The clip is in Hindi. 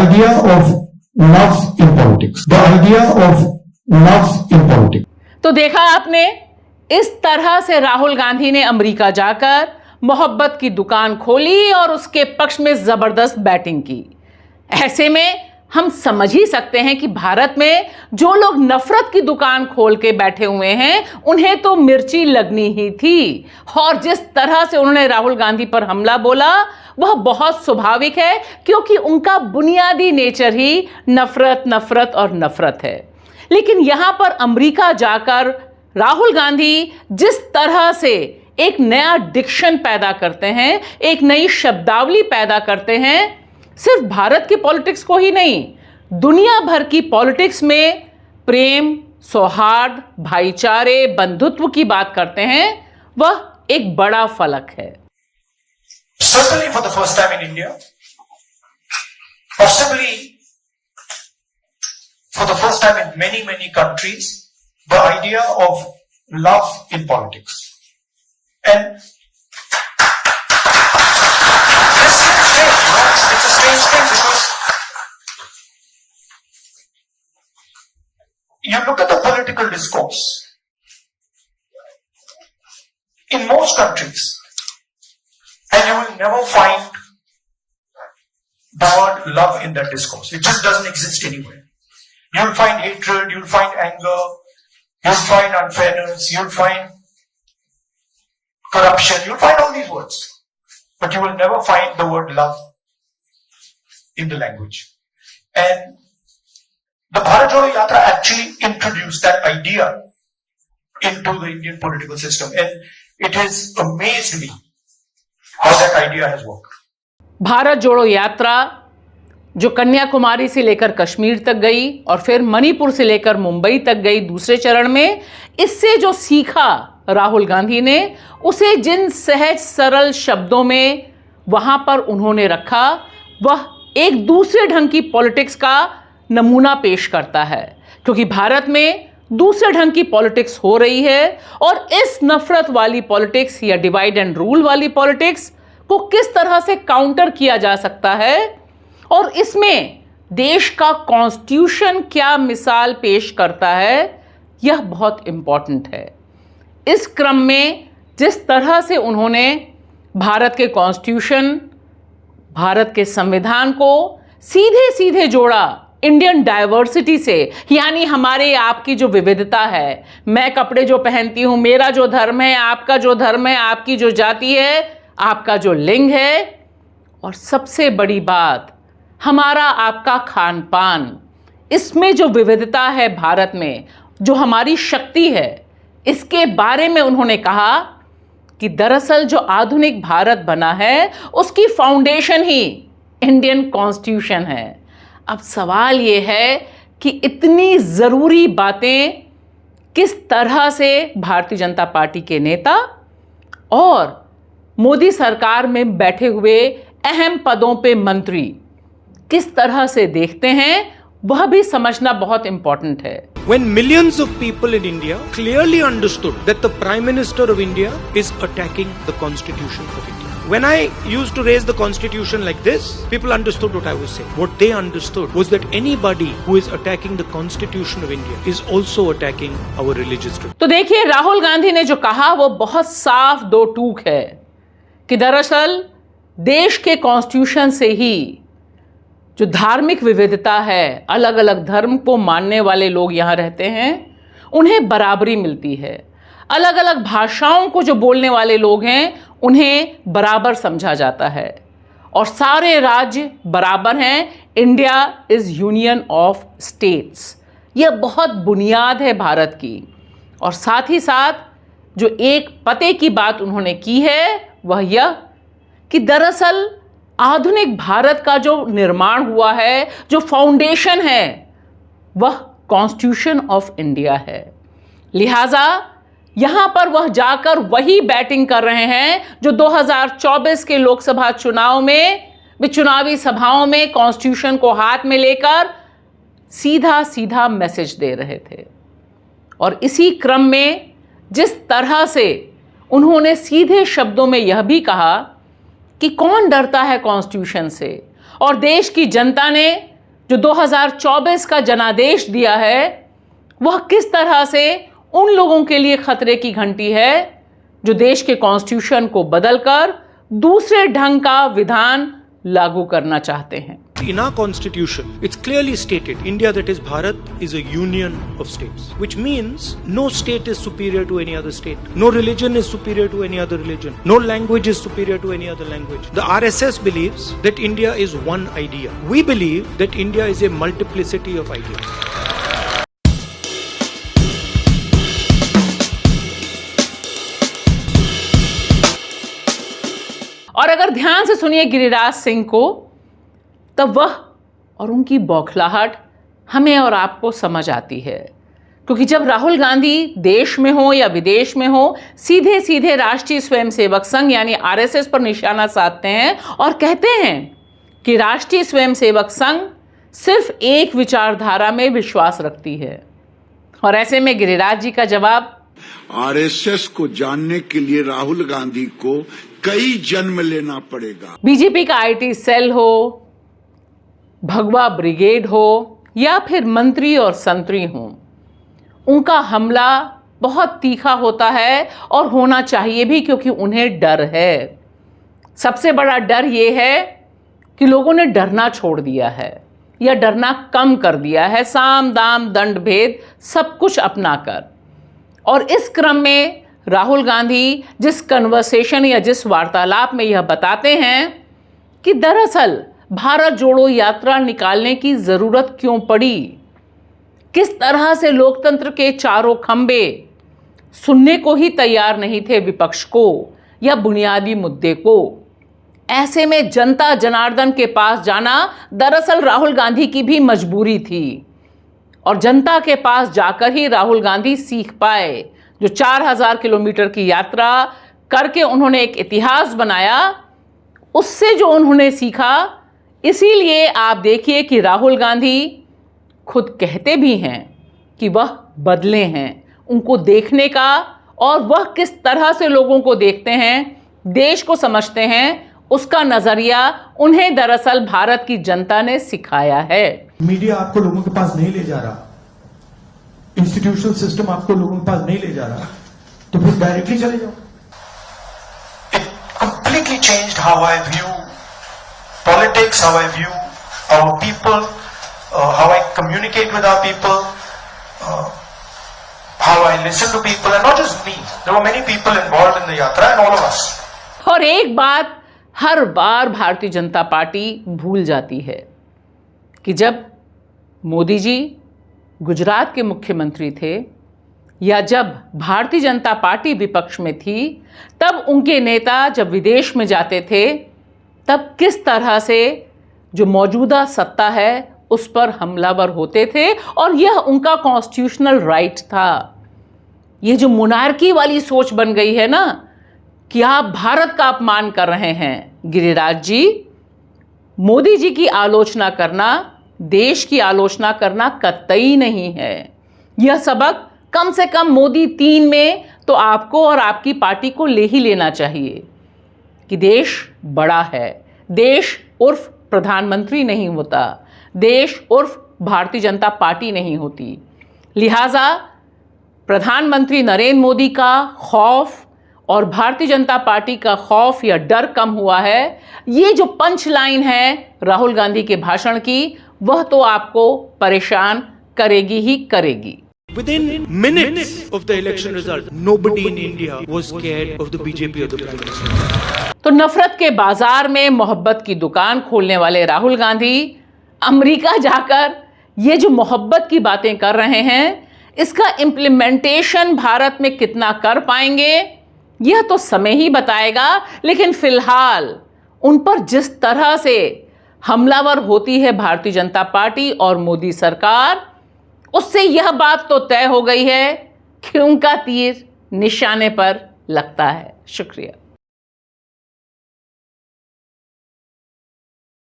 idea of love in politics. The idea of love in politics. तो देखा आपने, इस तरह से राहुल गांधी ने अमेरिका जाकर मोहब्बत की दुकान खोली और उसके पक्ष में जबरदस्त बैटिंग की। ऐसे में हम समझ ही सकते हैं कि भारत में जो लोग नफरत की दुकान खोल के बैठे हुए हैं उन्हें तो मिर्ची लगनी ही थी। और जिस तरह से उन्होंने राहुल गांधी पर हमला बोला वह बहुत स्वाभाविक है, क्योंकि उनका बुनियादी नेचर ही नफरत नफरत और नफरत है। लेकिन यहां पर अमेरिका जाकर राहुल गांधी जिस तरह से एक नया डिक्शन पैदा करते हैं, एक नई शब्दावली पैदा करते हैं, सिर्फ भारत की पॉलिटिक्स को ही नहीं, दुनिया भर की पॉलिटिक्स में प्रेम, सौहार्द, भाईचारे, बंधुत्व की बात करते हैं, वह एक बड़ा फलक है। Certainly for the first time in India, possibly for the first time in many countries, the idea of love in politics. And it's a strange thing because you look at the political discourse in most countries and you will never find the word love in that discourse. It just doesn't exist anywhere. You'll find hatred, you'll find anger, you'll find unfairness, you'll find corruption, you'll find all these words. But you will never find the word love in the language. And the Bharat Jodo Yatra actually introduced that idea into the Indian political system. And it has amazed me how that idea has worked. Bharat जोड़ो यात्रा जो कन्याकुमारी से लेकर कश्मीर तक गई और फिर मणिपुर से लेकर मुंबई तक गई दूसरे चरण में, इससे जो सीखा राहुल गांधी ने, उसे जिन सहज सरल शब्दों में वहां पर उन्होंने रखा, वह एक दूसरे ढंग की पॉलिटिक्स का नमूना पेश करता है। क्योंकि भारत में दूसरे ढंग की पॉलिटिक्स हो रही है और इस नफरत वाली पॉलिटिक्स या डिवाइड एंड रूल वाली पॉलिटिक्स को किस तरह से काउंटर किया जा सकता है, और इसमें देश का कॉन्स्टिट्यूशन क्या मिसाल पेश करता है, यह बहुत इंपॉर्टेंट है। इस क्रम में जिस तरह से उन्होंने भारत के कॉन्स्टिट्यूशन, भारत के संविधान को सीधे सीधे जोड़ा इंडियन डाइवर्सिटी से, यानी हमारे आपकी जो विविधता है, मैं कपड़े जो पहनती हूँ, मेरा जो धर्म है, आपका जो धर्म है, आपकी जो जाति है, आपका जो लिंग है, और सबसे बड़ी बात हमारा आपका खान पान, इसमें जो विविधता है भारत में, जो हमारी शक्ति है, इसके बारे में उन्होंने कहा कि दरअसल जो आधुनिक भारत बना है उसकी फाउंडेशन ही इंडियन कॉन्स्टिट्यूशन है। अब सवाल ये है कि इतनी ज़रूरी बातें किस तरह से भारतीय जनता पार्टी के नेता और मोदी सरकार में बैठे हुए अहम पदों पे मंत्री किस तरह से देखते हैं, वह भी समझना बहुत इंपॉर्टेंट है। When millions of people in India clearly understood that the Prime Minister of India is attacking the Constitution of India. When I used to raise the Constitution like this, people understood what I was saying. What they understood was that anybody who is attacking the Constitution of India is also attacking our religious tradition. तो देखिए, राहुल गांधी ने जो कहा वो बहुत साफ दो टूक है कि दरअसल देश के कॉन्स्टिट्यूशन से ही जो धार्मिक विविधता है, अलग अलग धर्म को मानने वाले लोग यहाँ रहते हैं, उन्हें बराबरी मिलती है। अलग अलग भाषाओं को जो बोलने वाले लोग हैं उन्हें बराबर समझा जाता है और सारे राज्य बराबर हैं। India is union of states, यह बहुत बुनियाद है भारत की। और साथ ही साथ जो एक पते की बात उन्होंने की है वह यह कि दरअसल आधुनिक भारत का जो निर्माण हुआ है, जो फाउंडेशन है, वह कॉन्स्टिट्यूशन ऑफ इंडिया है। लिहाजा यहां पर वह जाकर वही बैटिंग कर रहे हैं जो 2024 के लोकसभा चुनाव में वे चुनावी सभाओं में कॉन्स्टिट्यूशन को हाथ में लेकर सीधा सीधा मैसेज दे रहे थे। और इसी क्रम में जिस तरह से उन्होंने सीधे शब्दों में यह भी कहा कि कौन डरता है कॉन्स्टिट्यूशन से, और देश की जनता ने जो 2024 का जनादेश दिया है, वह किस तरह से उन लोगों के लिए खतरे की घंटी है जो देश के कॉन्स्टिट्यूशन को बदलकर दूसरे ढंग का विधान लागू करना चाहते हैं। In our constitution, it's clearly stated, India, that is Bharat, is a union of states, which means no state is superior to any other state. No religion is superior to any other religion. No language is superior to any other language. The RSS believes that India is one idea. We believe that India is a multiplicity of ideas. और अगर ध्यान से सुनिए गिरिराज सिंह को, तब वह और उनकी बौखलाहट हमें और आपको समझ आती है। क्योंकि जब राहुल गांधी देश में हो या विदेश में हो, सीधे सीधे राष्ट्रीय स्वयंसेवक संघ यानी आरएसएस पर निशाना साधते हैं और कहते हैं कि राष्ट्रीय स्वयंसेवक संघ सिर्फ एक विचारधारा में विश्वास रखती है। और ऐसे में गिरिराज जी का जवाब, आरएसएस को जानने के लिए राहुल गांधी को कई जन्म लेना पड़ेगा। बीजेपी का आईटी सेल हो, भगवा ब्रिगेड हो या फिर मंत्री और संतरी हों, उनका हमला बहुत तीखा होता है और होना चाहिए भी, क्योंकि उन्हें डर है। सबसे बड़ा डर यह है कि लोगों ने डरना छोड़ दिया है या डरना कम कर दिया है, साम दाम दंड भेद सब कुछ अपनाकर। और इस क्रम में राहुल गांधी जिस कन्वर्सेशन या जिस वार्तालाप में यह बताते हैं कि दरअसल भारत जोड़ो यात्रा निकालने की जरूरत क्यों पड़ी, किस तरह से लोकतंत्र के चारों खंबे सुनने को ही तैयार नहीं थे विपक्ष को या बुनियादी मुद्दे को, ऐसे में जनता जनार्दन के पास जाना दरअसल राहुल गांधी की भी मजबूरी थी। और जनता के पास जाकर ही राहुल गांधी सीख पाए। जो 4000 किलोमीटर की यात्रा करके उन्होंने एक इतिहास बनाया, उससे जो उन्होंने सीखा, इसीलिए आप देखिए कि राहुल गांधी खुद कहते भी हैं कि वह बदले हैं। उनको देखने का और वह किस तरह से लोगों को देखते हैं, देश को समझते हैं, उसका नजरिया उन्हें दरअसल भारत की जनता ने सिखाया है। मीडिया आपको लोगों के पास नहीं ले जा रहा, इंस्टीट्यूशनल सिस्टम आपको लोगों के पास नहीं ले जा रहा, तो फिर डायरेक्टली चले जाओ। It completely changed how I view politics, how I view our people, how I communicate with our people, how I listen to people, and not just me. There were many people involved in the yatra, and all of us. और एक बात हर बार भारतीय जनता पार्टी भूल जाती है कि जब मोदी जी गुजरात के मुख्यमंत्री थे या जब भारतीय जनता पार्टी विपक्ष में थी, तब उनके नेता जब विदेश में जाते थे, तब किस तरह से जो मौजूदा सत्ता है उस पर हमलावर होते थे, और यह उनका कॉन्स्टिट्यूशनल राइट था। ये जो मोनार्की वाली सोच बन गई है ना कि आप भारत का अपमान कर रहे हैं, गिरिराज जी, मोदी जी की आलोचना करना देश की आलोचना करना कतई नहीं है। यह सबक कम से कम मोदी 3 में तो आपको और आपकी पार्टी को ले ही लेना चाहिए कि देश बड़ा है। देश उर्फ प्रधानमंत्री नहीं होता, देश उर्फ भारतीय जनता पार्टी नहीं होती। लिहाजा प्रधानमंत्री नरेंद्र मोदी का खौफ और भारतीय जनता पार्टी का खौफ या डर कम हुआ है। ये जो पंच लाइन है राहुल गांधी के भाषण की, वह तो आपको परेशान करेगी ही करेगी। Within minutes of the election result, nobody in India was scared of the BJP or the Prime Minister. तो नफरत के बाजार में मोहब्बत की दुकान खोलने वाले राहुल गांधी अमेरिका जाकर ये जो मोहब्बत की बातें कर रहे हैं, इसका इम्प्लीमेंटेशन भारत में कितना कर पाएंगे यह तो समय ही बताएगा। लेकिन फिलहाल उन पर जिस तरह से हमलावर होती है भारतीय जनता पार्टी और मोदी सरकार, उससे यह बात तो तय हो गई है कि उनका तीर निशाने पर लगता है। शुक्रिया।